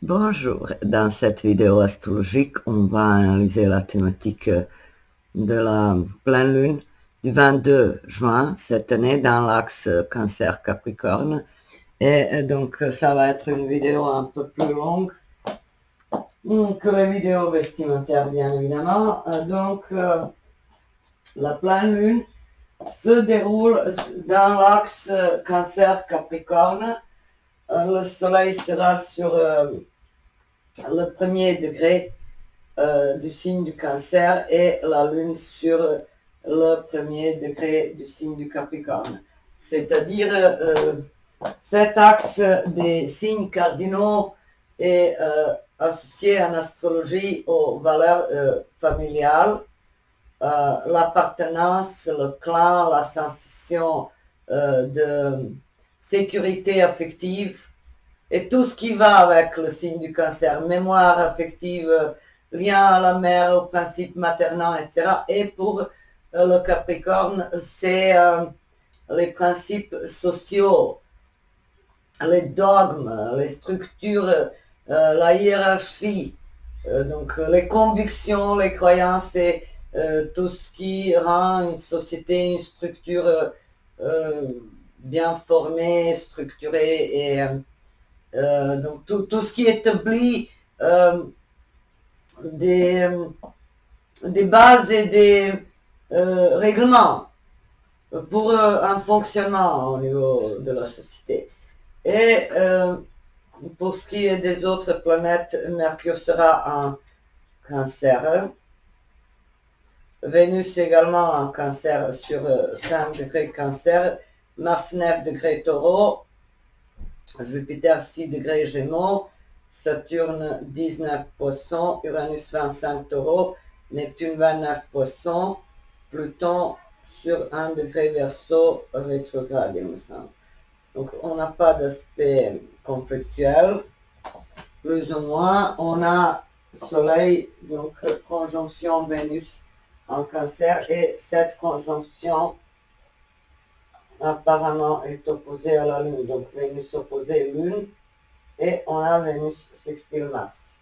Bonjour, dans cette vidéo astrologique, on va analyser la thématique de la pleine lune du 22 juin cette année dans l'axe Cancer-Capricorne. Et donc, ça va être une vidéo un peu plus longue que les vidéos vestimentaires, bien évidemment. La pleine lune se déroule dans l'axe Cancer-Capricorne. Le soleil sera sur le premier degré du signe du Cancer et la lune sur le premier degré du signe du Capricorne. C'est-à-dire cet axe des signes cardinaux est associé en astrologie aux valeurs familiales, l'appartenance, le clan, la sensation de sécurité affective et tout ce qui va avec le signe du Cancer, mémoire affective, lien à la mère, au principe maternel, etc. Et pour le Capricorne, c'est les principes sociaux, les dogmes, les structures, la hiérarchie, donc les convictions, les croyances et tout ce qui rend une société, une structure bien formée, structurée et donc tout ce qui établit des bases et des règlements pour un fonctionnement au niveau de la société. Et pour ce qui est des autres planètes, Mercure sera en Cancer. Vénus également en Cancer sur 5 degrés Cancer. Mars 9 degrés Taureau. Jupiter 6 degrés Gémeaux. Saturne 19 Poissons. Uranus 25 Taureau. Neptune 29 Poissons. Pluton sur 1 degré Verseau rétrograde, il me semble. Donc on n'a pas d'aspect conflictuel, plus ou moins. On a Soleil, donc conjonction Vénus en Cancer, et cette conjonction apparemment est opposée à la Lune. Donc Vénus opposée Lune, et on a Vénus sextile Mars.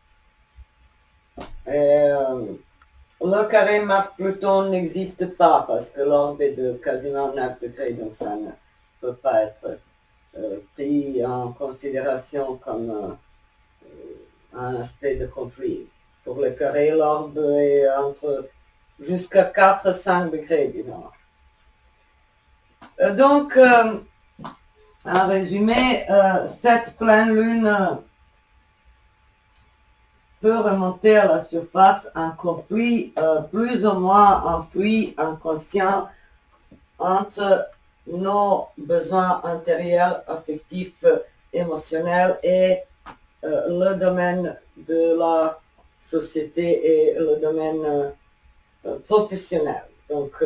Le carré Mars-Pluton n'existe pas parce que l'orbe est de quasiment 9 degrés, donc ça ne peut pas être pris en considération comme un aspect de conflit. Pour le carré, l'orbe est entre jusqu'à 4-5 degrés, disons. Donc, en résumé, cette pleine lune peut remonter à la surface un conflit plus ou moins enfoui, inconscient, entre nos besoins intérieurs, affectifs, émotionnels et le domaine de la société et le domaine professionnel. Donc,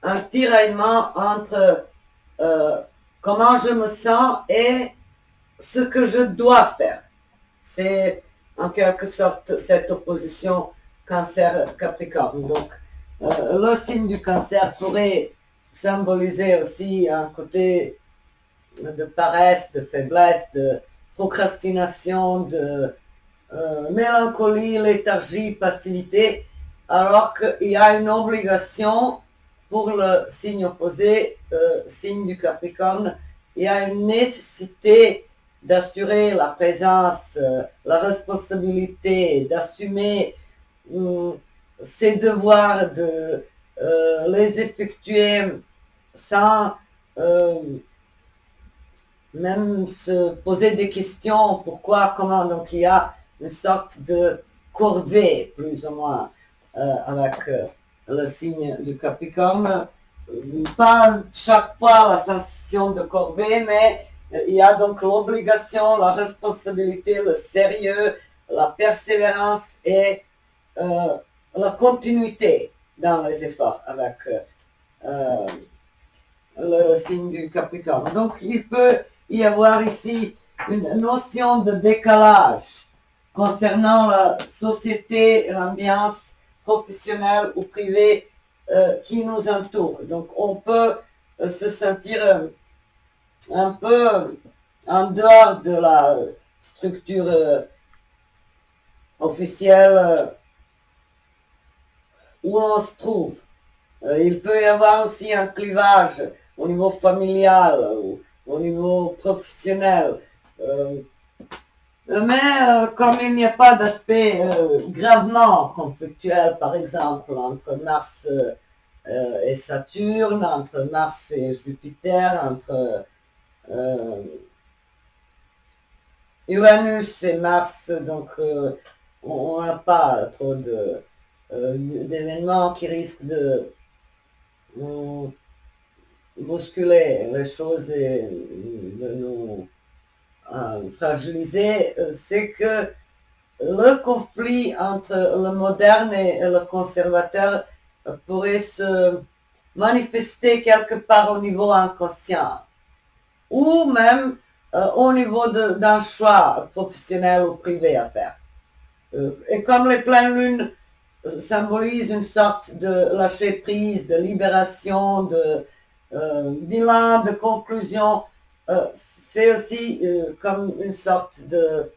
un tiraillement entre comment je me sens et ce que je dois faire. C'est en quelque sorte cette opposition Cancer-Capricorne. Donc, le signe du Cancer pourrait symboliser aussi un côté de paresse, de faiblesse, de procrastination, de mélancolie, léthargie, passivité, alors qu'il y a une obligation pour le signe opposé, signe du Capricorne, il y a une nécessité d'assurer la présence, la responsabilité, d'assumer ses devoirs, de les effectuer sans même se poser des questions, pourquoi, comment. Donc il y a une sorte de corvée, plus ou moins, avec le signe du Capricorne. Pas chaque fois la sensation de corvée, mais il y a donc l'obligation, la responsabilité, le sérieux, la persévérance et la continuité dans les efforts avec le signe du Capricorne. Donc il peut y avoir ici une notion de décalage concernant la société, l'ambiance professionnelle ou privée qui nous entoure. Donc on peut se sentir un peu en dehors de la structure officielle où l'on se trouve. Il peut y avoir aussi un clivage au niveau familial, au niveau professionnel. Mais comme il n'y a pas d'aspect gravement conflictuel, par exemple, entre Mars et Saturne, entre Mars et Jupiter, entre Uranus et Mars, donc on n'a pas trop d'événements qui risquent de bousculer les choses et de nous fragiliser. C'est que le conflit entre le moderne et le conservateur pourrait se manifester quelque part au niveau inconscient ou même au niveau d'un choix professionnel ou privé à faire. Et comme les pleines lunes symbolisent une sorte de lâcher prise, de libération, de bilan, de conclusion, c'est aussi comme une sorte de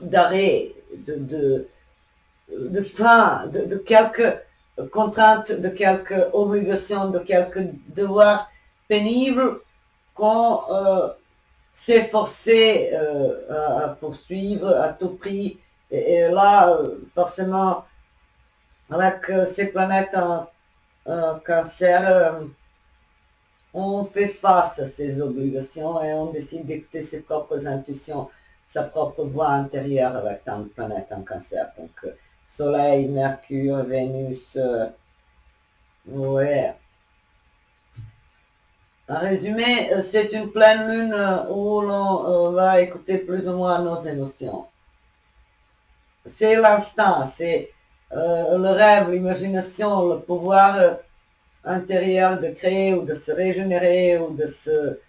d'arrêt, de fin, de quelques contraintes, de quelques obligations, de quelques devoirs pénibles qu'on s'est forcé à poursuivre à tout prix. Et là, forcément, avec ces planètes en cancer, on fait face à ses obligations et on décide d'écouter ses propres intuitions, sa propre voix intérieure avec tant de planètes en cancer. Donc, Soleil, Mercure, Vénus, ouais. En résumé, c'est une pleine lune où l'on va écouter plus ou moins nos émotions. C'est l'instinct, c'est le rêve, l'imagination, le pouvoir intérieur de créer ou de se régénérer ou de se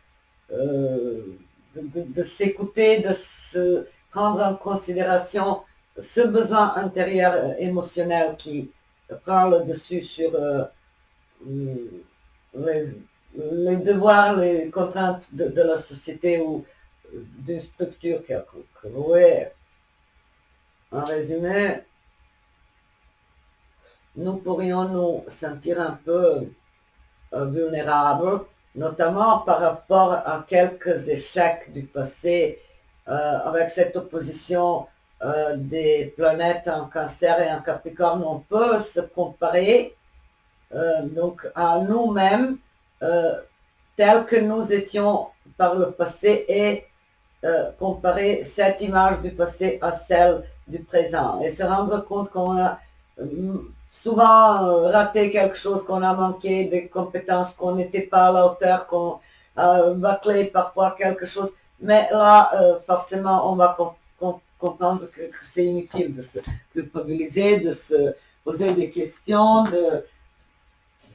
de s'écouter, de se prendre en considération ce besoin intérieur émotionnel qui prend le dessus sur les devoirs, les contraintes de la société ou d'une structure quelconque. Oui, en résumé, nous pourrions nous sentir un peu vulnérables, notamment par rapport à quelques échecs du passé, avec cette opposition des planètes en cancer et en capricorne. On peut se comparer donc à nous-mêmes tels que nous étions par le passé et comparer cette image du passé à celle du présent et se rendre compte qu'on a souvent raté quelque chose, qu'on a manqué des compétences, qu'on n'était pas à la hauteur, qu'on a bâclé parfois quelque chose. Mais là, forcément, on va comprendre que c'est inutile de se culpabiliser, de se poser des questions,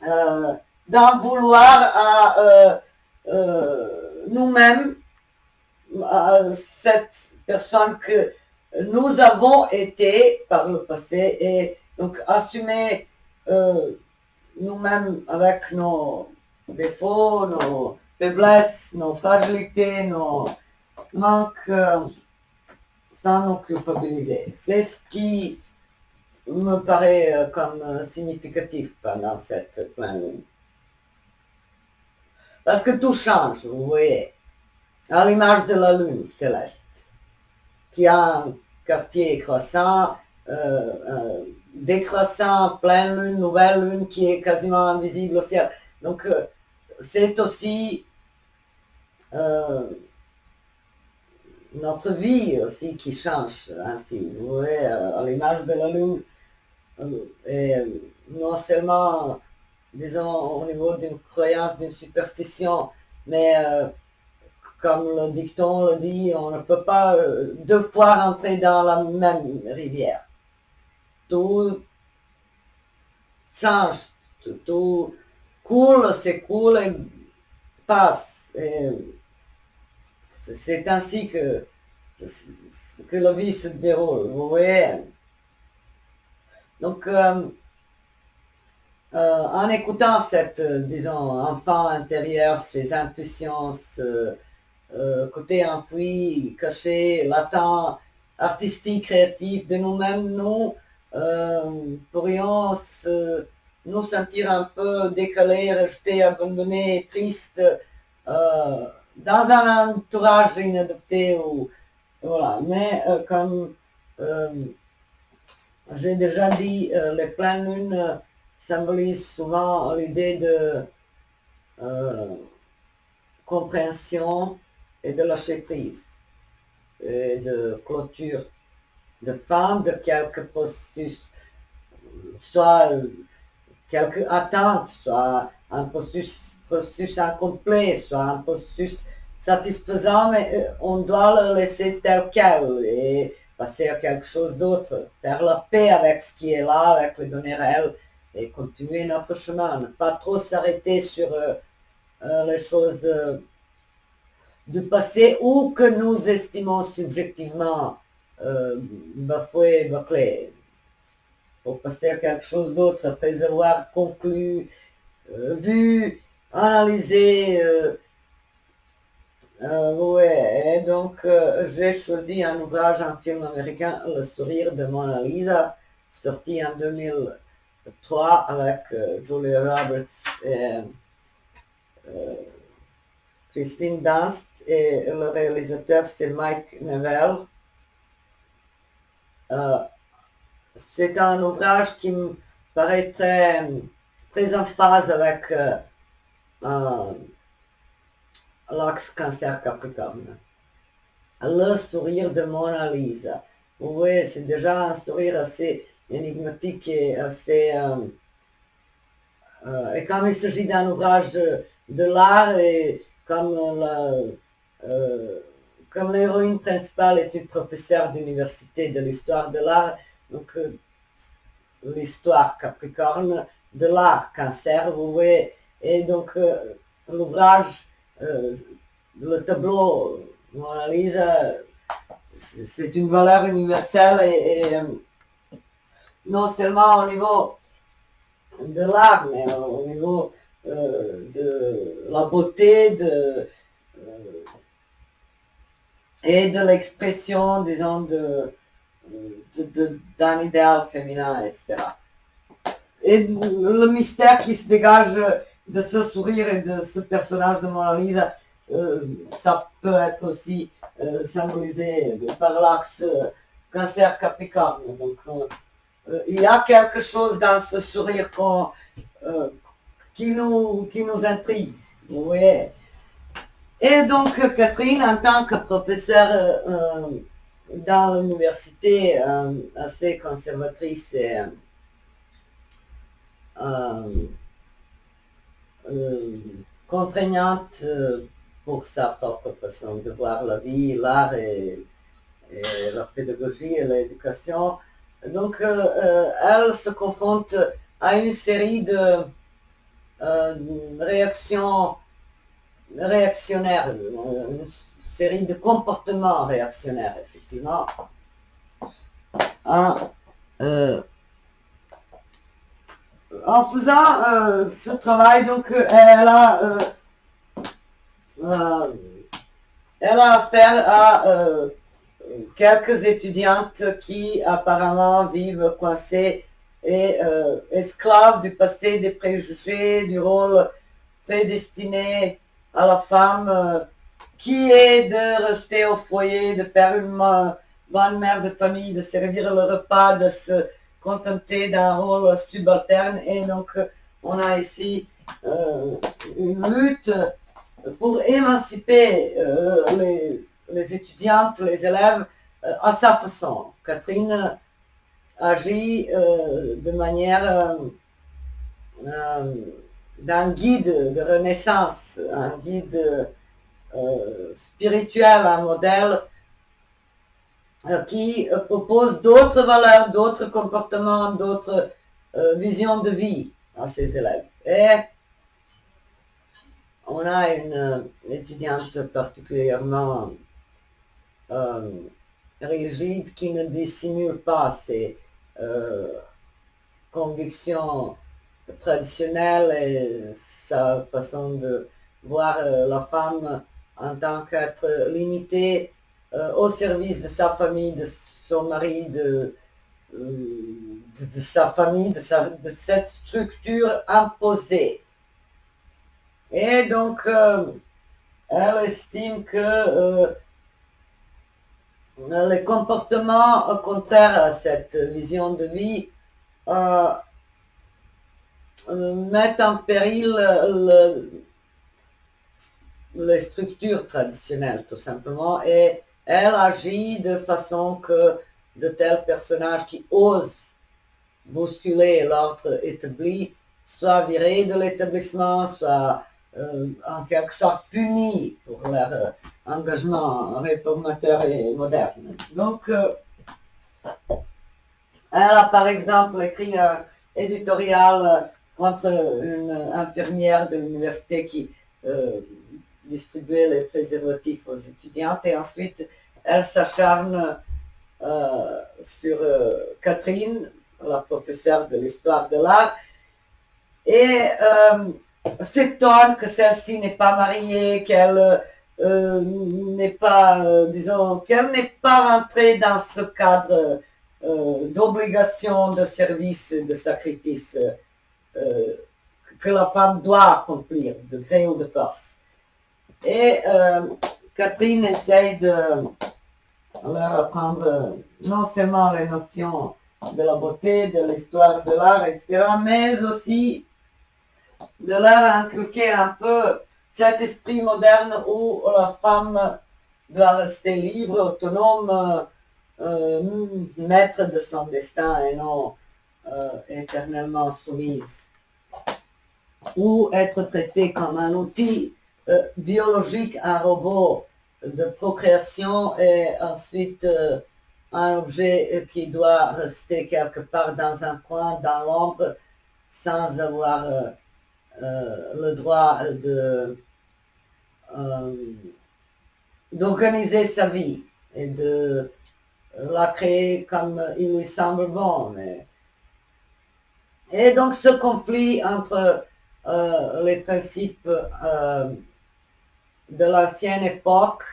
d'en vouloir à nous-mêmes, à cette personne que nous avons été par le passé, et donc assumer nous-mêmes avec nos défauts, nos faiblesses, nos fragilités, nos manques, sans nous culpabiliser. C'est ce qui me paraît comme significatif pendant cette pleine lune. Parce que tout change, vous voyez, à l'image de la lune céleste, qui a un quartier croissant, décroissant, pleine lune, nouvelle lune qui est quasiment invisible au ciel. Donc c'est aussi notre vie aussi qui change ainsi. Vous voyez, à l'image de la lune, et non seulement, disons, au niveau d'une croyance, d'une superstition, mais comme le dicton le dit, on ne peut pas deux fois rentrer dans la même rivière. Tout change, tout coule, s'écoule et passe. C'est ainsi que la vie se déroule, vous voyez. Donc, en écoutant cette, disons, enfant intérieur, ses intuitions, côté enfoui, caché, latent, artistique, créatif de nous-mêmes, nous pourrions nous sentir un peu décalés, rejetés, abandonnés, tristes, dans un entourage inadapté. Ou, voilà. Mais comme j'ai déjà dit, les pleines lunes symbolisent souvent l'idée de compréhension et de lâcher prise, et de clôture, de fin de quelque processus, soit quelque attente, soit un processus incomplet, soit un processus satisfaisant, mais on doit le laisser tel quel et passer à quelque chose d'autre, faire la paix avec ce qui est là, avec les données réelles et continuer notre chemin, ne pas trop s'arrêter sur les choses du passé ou que nous estimons subjectivement bafouées, bâclées. Il faut passer à quelque chose d'autre après avoir conclu, vu, analysé. Ouais, et donc j'ai choisi un ouvrage, un film américain, Le sourire de Mona Lisa, sorti en 2003 avec Julia Roberts et Christine Dunst, et le réalisateur c'est Mike Neville. C'est un ouvrage qui me paraît très en phase avec l'axe cancer Capricorne. Le sourire de Mona Lisa. Oui, c'est déjà un sourire assez énigmatique et assez... et comme il s'agit d'un ouvrage de l'art et comme l'héroïne principale est une professeure d'université de l'histoire de l'art, donc l'histoire Capricorne de l'art Cancer, vous voyez, et donc l'ouvrage, le tableau Mona Lisa, c'est une valeur universelle et non seulement au niveau de l'art, mais au niveau de la beauté et de l'expression, disons, d'un idéal féminin, etc. Et le mystère qui se dégage de ce sourire et de ce personnage de Mona Lisa, ça peut être aussi symbolisé par l'axe cancer Capricorne. Donc, il y a quelque chose dans ce sourire qui nous intrigue. Vous voyez. Et donc, Catherine, en tant que professeure dans l'université assez conservatrice et contraignante pour sa propre façon de voir la vie, l'art et la pédagogie et l'éducation. Donc, elle se confronte à une série de réactions réactionnaires, une série de comportements réactionnaires, effectivement. En faisant ce travail, donc, elle a affaire à quelques étudiantes qui apparemment vivent coincées et esclaves du passé, des préjugés, du rôle prédestiné à la femme qui est de rester au foyer, de faire une bonne mère de famille, de servir le repas, de se contenter d'un rôle subalterne. Et donc on a ici une lutte pour émanciper les étudiantes, les élèves à sa façon. Catherine agit de manière d'un guide de renaissance, un guide spirituel, un modèle qui propose d'autres valeurs, d'autres comportements, d'autres visions de vie à ses élèves. Et on a une étudiante particulièrement rigide qui ne dissimule pas ses convictions traditionnelles et sa façon de voir la femme en tant qu'être limité au service de sa famille, de son mari, de sa famille, de cette structure imposée. Et donc, elle estime que les comportements contraires à cette vision de vie mettent en péril les structures traditionnelles, tout simplement, et elle agit de façon que de tels personnages qui osent bousculer l'ordre établi soient virés de l'établissement, soient en quelque sorte punis pour leur engagement réformateur et moderne. Donc, elle a par exemple écrit un éditorial contre une infirmière de l'université qui distribuer les préservatifs aux étudiantes et ensuite elle s'acharne sur Catherine, la professeure de l'histoire de l'art, et s'étonne que celle-ci n'est pas mariée, qu'elle n'est pas, disons, qu'elle n'est pas rentrée dans ce cadre d'obligation, de service, de sacrifice que la femme doit accomplir, de gré ou de force. Et Catherine essaye de leur apprendre non seulement les notions de la beauté, de l'histoire de l'art, etc., mais aussi de leur inculquer un peu cet esprit moderne où la femme doit rester libre, autonome, maître de son destin et non éternellement soumise, ou être traitée comme un outil biologique, un robot de procréation et ensuite un objet qui doit rester quelque part dans un coin, dans l'ombre, sans avoir le droit d'organiser sa vie et de la créer comme il lui semble bon. Et donc ce conflit entre les principes de l'ancienne époque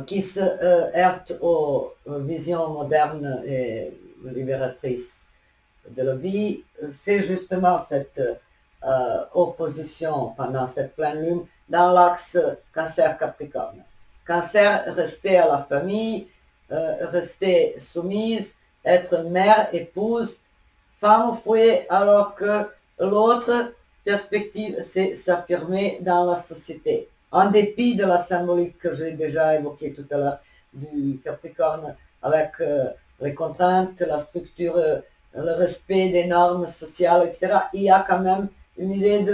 qui se heurtent aux visions modernes et libératrices de la vie, c'est justement cette opposition pendant cette pleine lune dans l'axe Cancer-Capricorne. Cancer, rester à la famille, rester soumise, être mère, épouse, femme au foyer, alors que l'autre perspective, c'est s'affirmer dans la société. En dépit de la symbolique que j'ai déjà évoquée tout à l'heure du Capricorne, avec les contraintes, la structure, le respect des normes sociales, etc., il y a quand même une idée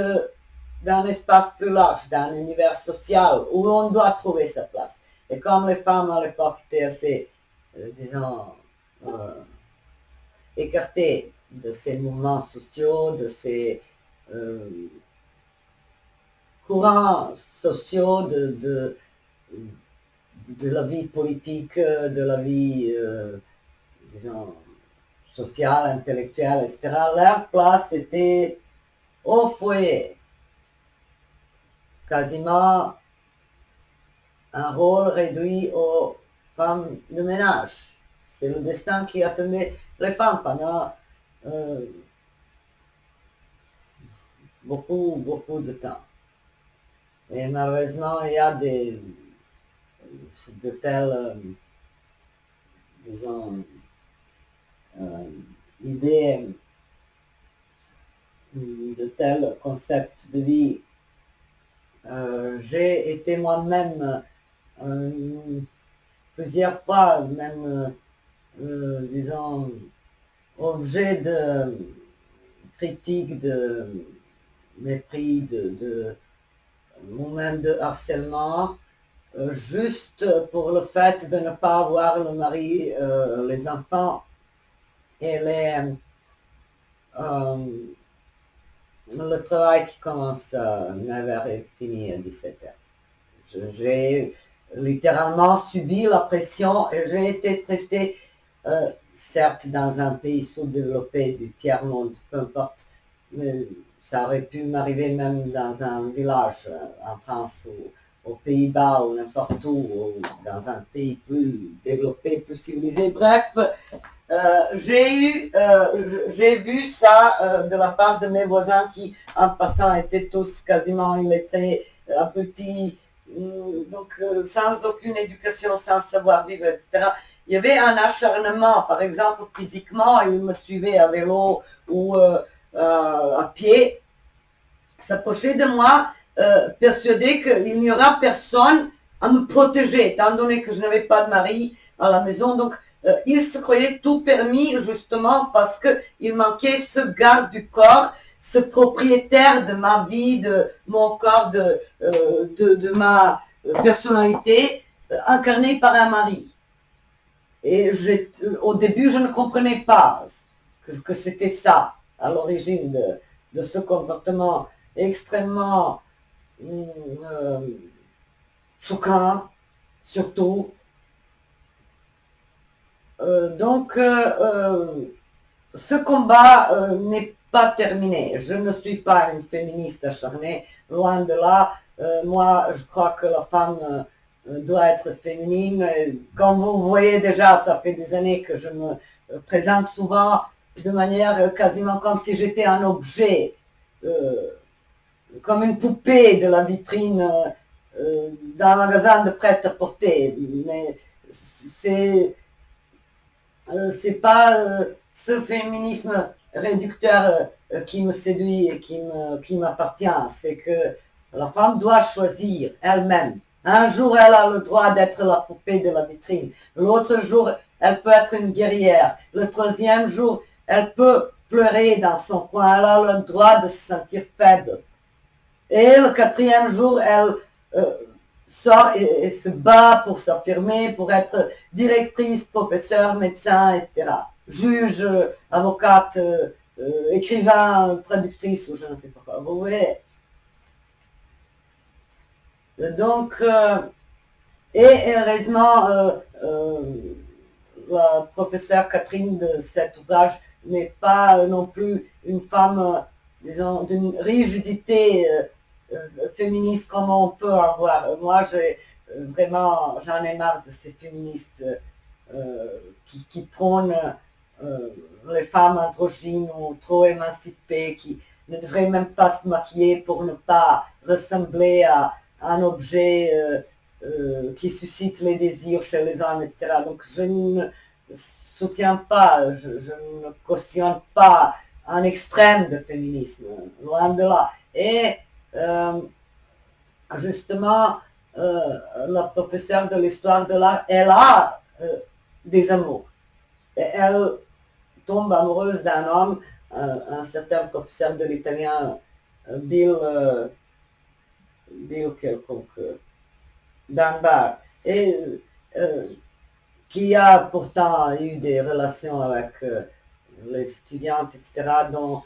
d'un espace plus large, d'un univers social où l'on doit trouver sa place. Et comme les femmes à l'époque étaient assez, disons, écartées de ces mouvements sociaux, de ces courants sociaux de la vie politique, de la vie, disons, sociale, intellectuelle, etc. Leur place était au foyer, quasiment un rôle réduit aux femmes de ménage. C'est le destin qui attendait les femmes pendant beaucoup de temps. Et malheureusement, il y a de telles, disons, idées, de tels concepts de vie. J'ai été moi-même plusieurs fois, même, disons, objet de critiques, de mépris, ou même de harcèlement, juste pour le fait de ne pas avoir le mari, les enfants et le travail qui commence à 9h et finit à 17h. J'ai littéralement subi la pression et j'ai été traitée, certes dans un pays sous-développé du tiers-monde, peu importe, mais ça aurait pu m'arriver même dans un village en France ou aux Pays-Bas ou n'importe où, ou dans un pays plus développé, plus civilisé. Bref, j'ai vu ça de la part de mes voisins qui, en passant, étaient tous quasiment illettrés, petits, donc sans aucune éducation, sans savoir-vivre, etc. Il y avait un acharnement, par exemple, physiquement, ils me suivaient à vélo ou à pied, s'approchaient de moi, persuadés qu'il n'y aura personne à me protéger, étant donné que je n'avais pas de mari à la maison. Donc, il se croyait tout permis justement parce qu'il manquait ce garde du corps, ce propriétaire de ma vie, de mon corps, de ma personnalité, incarné par un mari. Et au début, je ne comprenais pas que c'était ça, à l'origine de ce comportement extrêmement choquant, surtout. Donc, ce combat n'est pas terminé. Je ne suis pas une féministe acharnée, loin de là. Moi, je crois que la femme doit être féminine. Comme vous voyez déjà, ça fait des années que je me présente souvent de manière quasiment comme si j'étais un objet, comme une poupée de la vitrine d'un magasin de prêt-à-porter. Mais c'est pas ce féminisme réducteur qui me séduit et qui m'appartient. C'est que la femme doit choisir elle-même. Un jour, elle a le droit d'être la poupée de la vitrine. L'autre jour, elle peut être une guerrière. Le troisième jour, elle peut pleurer dans son coin. Elle a le droit de se sentir faible. Et le quatrième jour, elle sort et se bat pour s'affirmer, pour être directrice, professeur, médecin, etc. Juge, avocate, écrivain, traductrice ou je ne sais pas quoi. Vous voyez. Donc, et heureusement, la professeure Catherine de cet ouvrage n'est pas non plus une femme, disons, d'une rigidité féministe comme on peut avoir. Moi, j'en ai marre de ces féministes qui prônent les femmes androgynes ou trop émancipées, qui ne devraient même pas se maquiller pour ne pas ressembler à un objet qui suscite les désirs chez les hommes, etc. Donc je ne soutiens pas, je ne cautionne pas un extrême de féminisme, loin de là. Et justement, la professeure de l'histoire de l'art, elle a des amours. Et elle tombe amoureuse d'un homme, un certain professeur de l'italien, Bill quelconque, Dunbar, et qui a pourtant eu des relations avec les étudiantes, etc., dont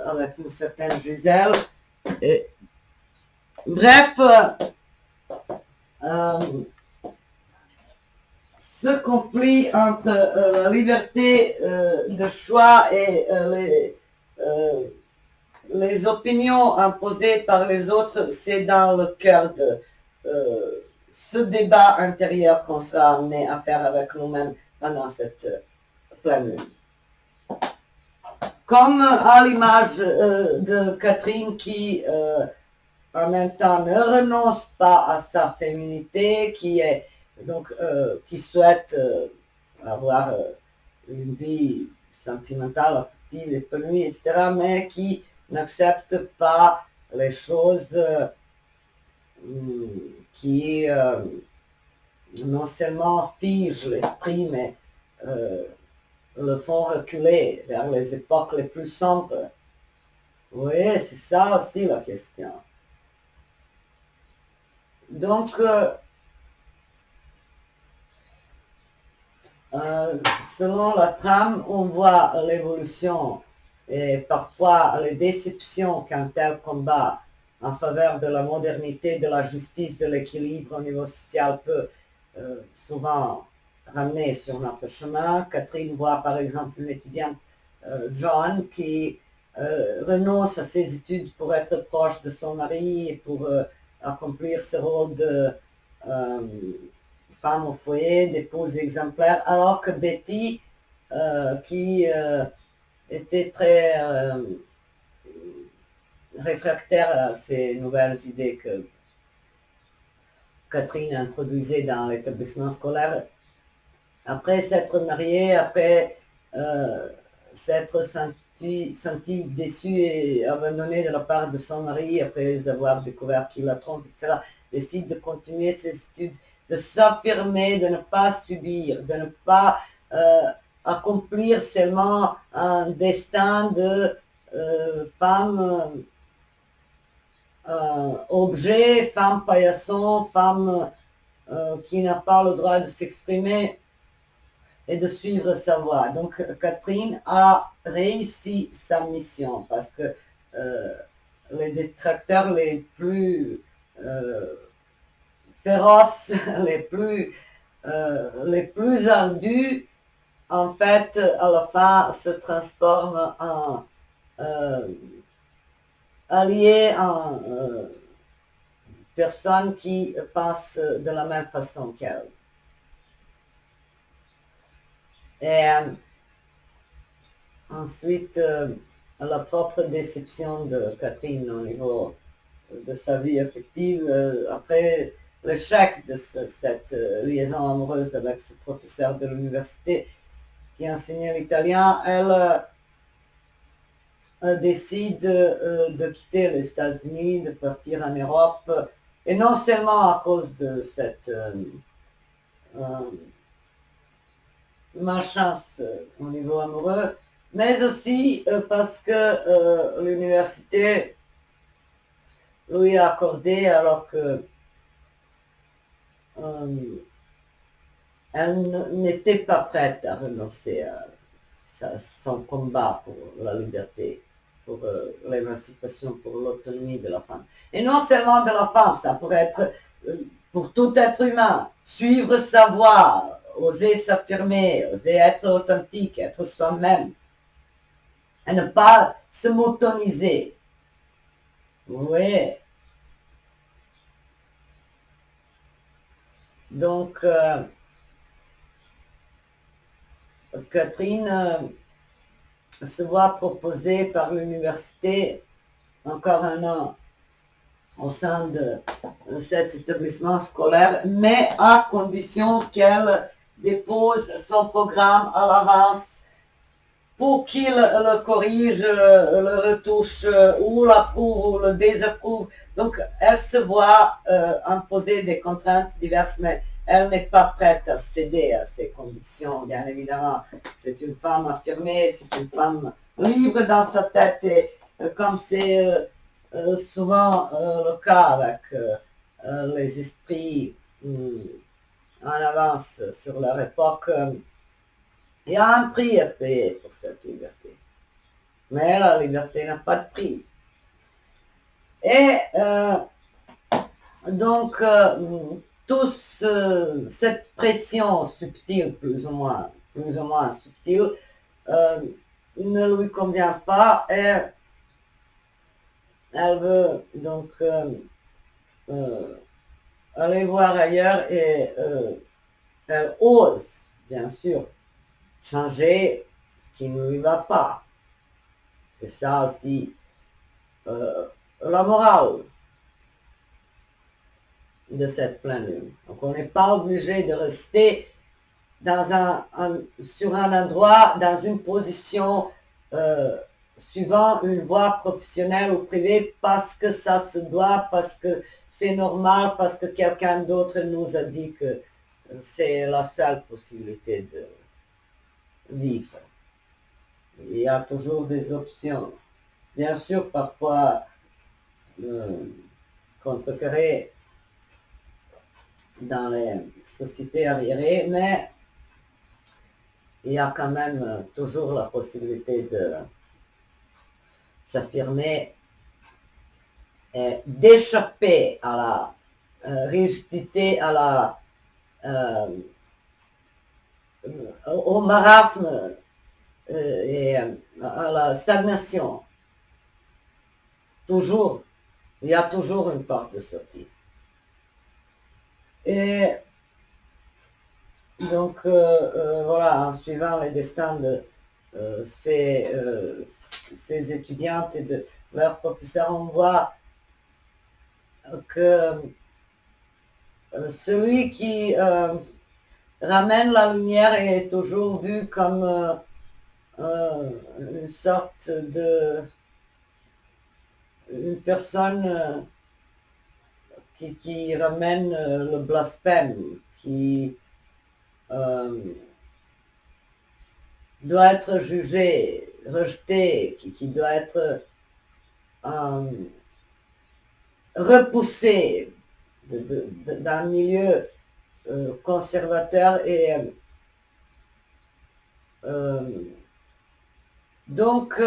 avec une certaine Gisèle. Et, bref, ce conflit entre la liberté de choix et les opinions imposées par les autres, c'est dans le cœur de ce débat intérieur qu'on sera amené à faire avec nous-mêmes pendant cette pleine lune. Comme à l'image de Catherine qui en même temps ne renonce pas à sa féminité, qui souhaite avoir une vie sentimentale, affective, épanouie, etc., mais qui n'accepte pas les choses qui non seulement figent l'esprit, mais le font reculer vers les époques les plus sombres. Oui, c'est ça aussi la question. Donc, selon la trame, on voit l'évolution et parfois les déceptions qu'un tel combat en faveur de la modernité, de la justice, de l'équilibre au niveau social peut souvent ramener sur notre chemin. Catherine voit par exemple une étudiante, John, qui renonce à ses études pour être proche de son mari et pour accomplir ce rôle de femme au foyer, d'épouse exemplaire, alors que Betty, qui était très réfractaire à ces nouvelles idées que Catherine introduisait dans l'établissement scolaire, après s'être mariée, après s'être sentie déçue et abandonnée de la part de son mari, après avoir découvert qu'il la trompe, etc., décide de continuer ses études, de s'affirmer, de ne pas subir, de ne pas accomplir seulement un destin de femme objet, femme paillasson, femme qui n'a pas le droit de s'exprimer et de suivre sa voie. Donc Catherine a réussi sa mission parce que les détracteurs les plus féroces, les plus ardus, en fait, à la fin, se transforment en alliés, en personnes qui pensent de la même façon qu'elle. Et ensuite, la propre déception de Catherine au niveau de sa vie affective, après l'échec de cette liaison amoureuse avec ce professeur de l'université qui enseignait l'italien, elle décide de quitter les États-Unis, de partir en Europe, et non seulement à cause de cette malchance au niveau amoureux, mais aussi parce que l'université lui a accordé, alors que elle n'était pas prête à renoncer à son combat pour la liberté, pour l'émancipation, pour l'autonomie de la femme. Et non seulement de la femme, ça pourrait être pour tout être humain, suivre sa voie, oser s'affirmer, oser être authentique, être soi-même, et ne pas se moutoniser. Vous voyez? Donc, Catherine se voit proposer par l'université encore un an au sein de cet établissement scolaire, mais à condition qu'elle dépose son programme à l'avance pour qu'il le corrige, le retouche, ou l'approuve ou le désapprouve. Donc, elle se voit imposer des contraintes diverses, mais elle n'est pas prête à céder à ces convictions, bien évidemment. C'est une femme affirmée, c'est une femme libre dans sa tête, et comme c'est souvent le cas avec les esprits en avance sur leur époque, il y a un prix à payer pour cette liberté. Mais la liberté n'a pas de prix. Et donc, toute cette pression subtile, plus ou moins subtile, ne lui convient pas, et elle veut donc aller voir ailleurs, et elle ose, bien sûr, changer ce qui ne lui va pas. C'est ça aussi la morale de cette pleine lune. Donc on n'est pas obligé de rester sur un endroit, dans une position suivant une voie professionnelle ou privée, parce que ça se doit, parce que c'est normal, parce que quelqu'un d'autre nous a dit que c'est la seule possibilité de vivre. Il y a toujours des options. Bien sûr, parfois contrecarrées dans les sociétés arriérées, mais il y a quand même toujours la possibilité de s'affirmer et d'échapper à la rigidité, au marasme et à la stagnation toujours, il y a toujours une porte de sortie. Et donc, voilà, en suivant les destins de ces étudiantes et de leurs professeurs, on voit que celui qui ramène la lumière est toujours vu comme une sorte de une personne qui ramène le blasphème, qui doit être jugé, rejeté, qui doit être repoussé d'un milieu conservateur et donc,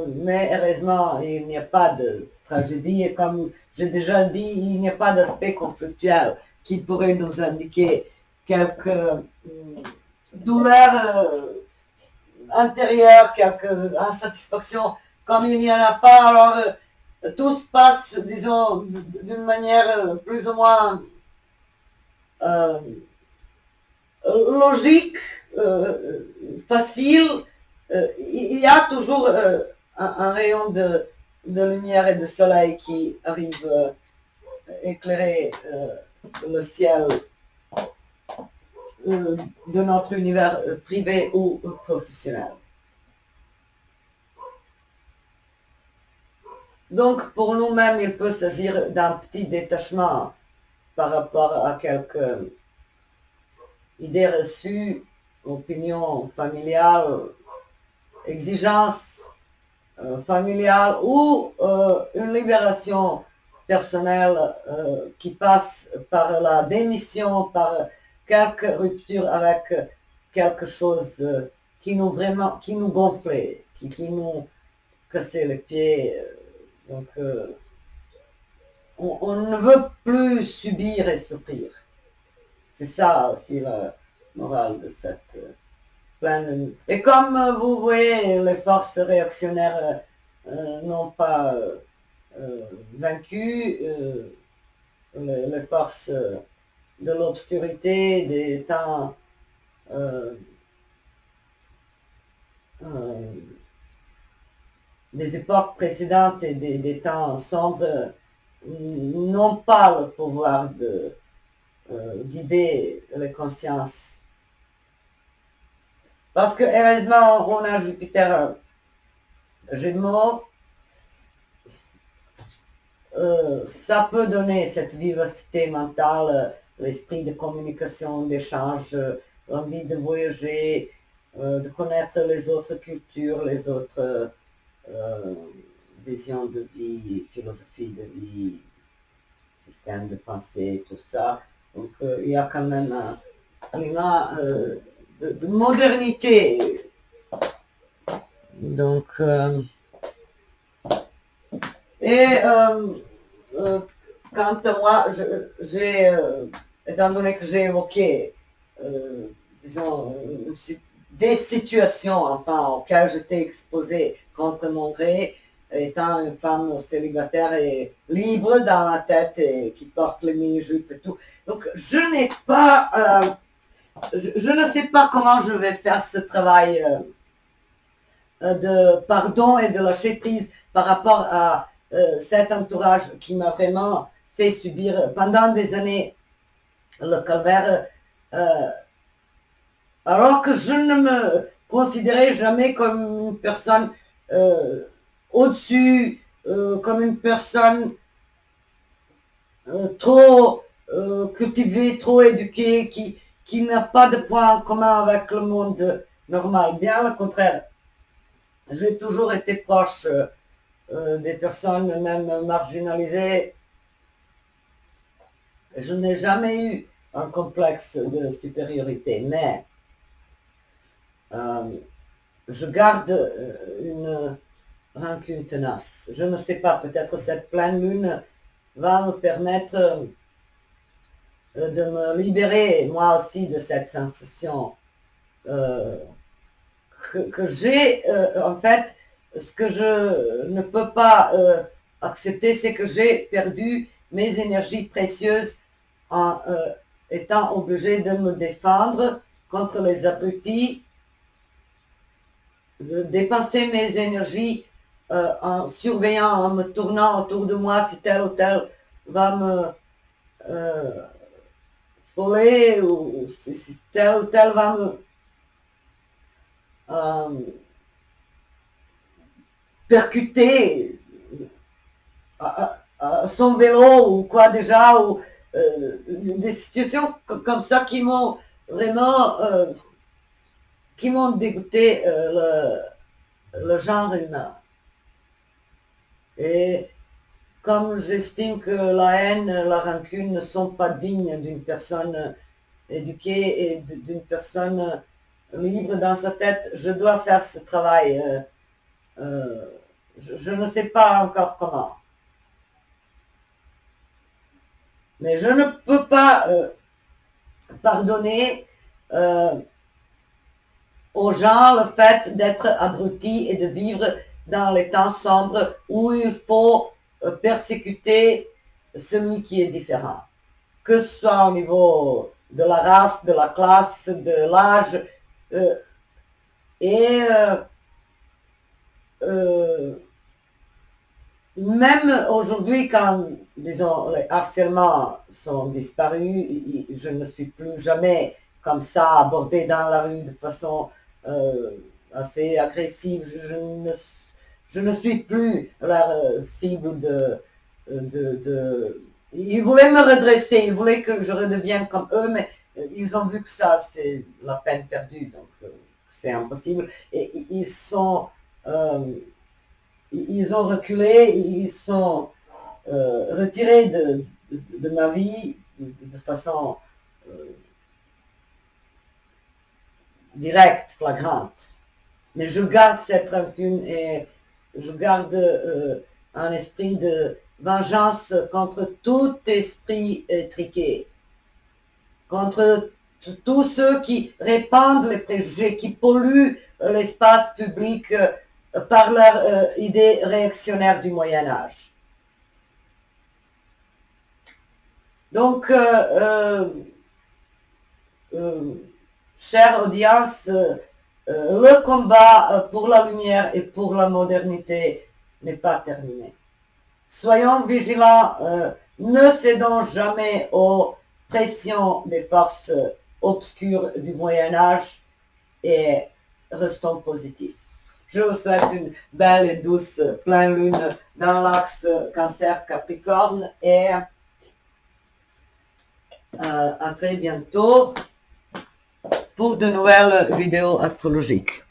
mais heureusement, il n'y a pas de tragédie et comme j'ai déjà dit, il n'y a pas d'aspect conflictuel qui pourrait nous indiquer quelques douleurs intérieures, quelques insatisfactions. Comme il n'y en a pas, alors tout se passe, disons, d'une manière plus ou moins logique, facile. Il y a toujours un rayon de lumière et de soleil qui arrive éclairer le ciel de notre univers privé ou professionnel. Donc, pour nous-mêmes, il peut s'agir d'un petit détachement par rapport à quelques idées reçues, opinions familiales, exigences familiales ou une libération personnelle qui passe par la démission, par quelque rupture avec quelque chose qui nous gonflait, qui nous cassait les pieds. Donc, on ne veut plus subir et souffrir. C'est ça aussi la morale de cette pleine lune. Et comme vous voyez, les forces réactionnaires n'ont pas vaincu, les forces de l'obscurité, des temps des époques précédentes et des temps sombres n'ont pas le pouvoir de guider les consciences. Parce que heureusement, on a Jupiter Gémeaux, ça peut donner cette vivacité mentale, l'esprit de communication, d'échange, l'envie de voyager, de connaître les autres cultures, les autres visions de vie, philosophie de vie, système de pensée, tout ça. Donc il y a quand même un climat de modernité. Donc, quant à moi, étant donné que j'ai évoqué, disons, des situations, enfin, auxquelles j'étais exposée contre mon gré, étant une femme célibataire et libre dans la tête et qui porte les mini-jupes et tout. Donc, je n'ai pas, je ne sais pas comment je vais faire ce travail de pardon et de lâcher prise par rapport à cet entourage qui m'a vraiment fait subir pendant des années le calvaire, alors que je ne me considérais jamais comme une personne au-dessus, comme une personne trop cultivée, trop éduquée, qui n'a pas de point commun avec le monde normal. Bien au contraire, j'ai toujours été proche des personnes même marginalisées. Je n'ai jamais eu un complexe de supériorité, mais je garde une rancune tenace. Je ne sais pas, peut-être cette pleine lune va me permettre de me libérer moi aussi de cette sensation que j'ai en fait, ce que je ne peux pas accepter, c'est que j'ai perdu mes énergies précieuses en étant obligé de me défendre contre les abrutis, de dépenser mes énergies en surveillant, en me tournant autour de moi si tel ou tel va me voler ou si tel ou tel va me percuter à son vélo ou quoi déjà, ou des situations comme ça qui m'ont vraiment qui m'ont dégoûté le genre humain. Et comme j'estime que la haine, la rancune ne sont pas dignes d'une personne éduquée et d'une personne libre dans sa tête, je dois faire ce travail. Je ne sais pas encore comment. Mais je ne peux pas pardonner aux gens le fait d'être abrutis et de vivre dans les temps sombres où il faut persécuter celui qui est différent. Que ce soit au niveau de la race, de la classe, de l'âge. Même aujourd'hui, quand, disons, les harcèlements sont disparus, je ne suis plus jamais comme ça abordée dans la rue de façon assez agressive. Je ne suis plus la cible Ils voulaient me redresser, ils voulaient que je redevienne comme eux, mais ils ont vu que ça, c'est la peine perdue, donc c'est impossible. Et ils ont reculé, ils sont retirés de ma vie de façon directe, flagrante. Mais je garde cette rancune et je garde un esprit de vengeance contre tout esprit étriqué, contre tous ceux qui répandent les préjugés, qui polluent l'espace public par leur idée réactionnaire du Moyen-Âge. Donc, chère audience, le combat pour la lumière et pour la modernité n'est pas terminé. Soyons vigilants, ne cédons jamais aux pressions des forces obscures du Moyen-Âge et restons positifs. Je vous souhaite une belle et douce pleine lune dans l'axe Cancer-Capricorne et à très bientôt pour de nouvelles vidéos astrologiques.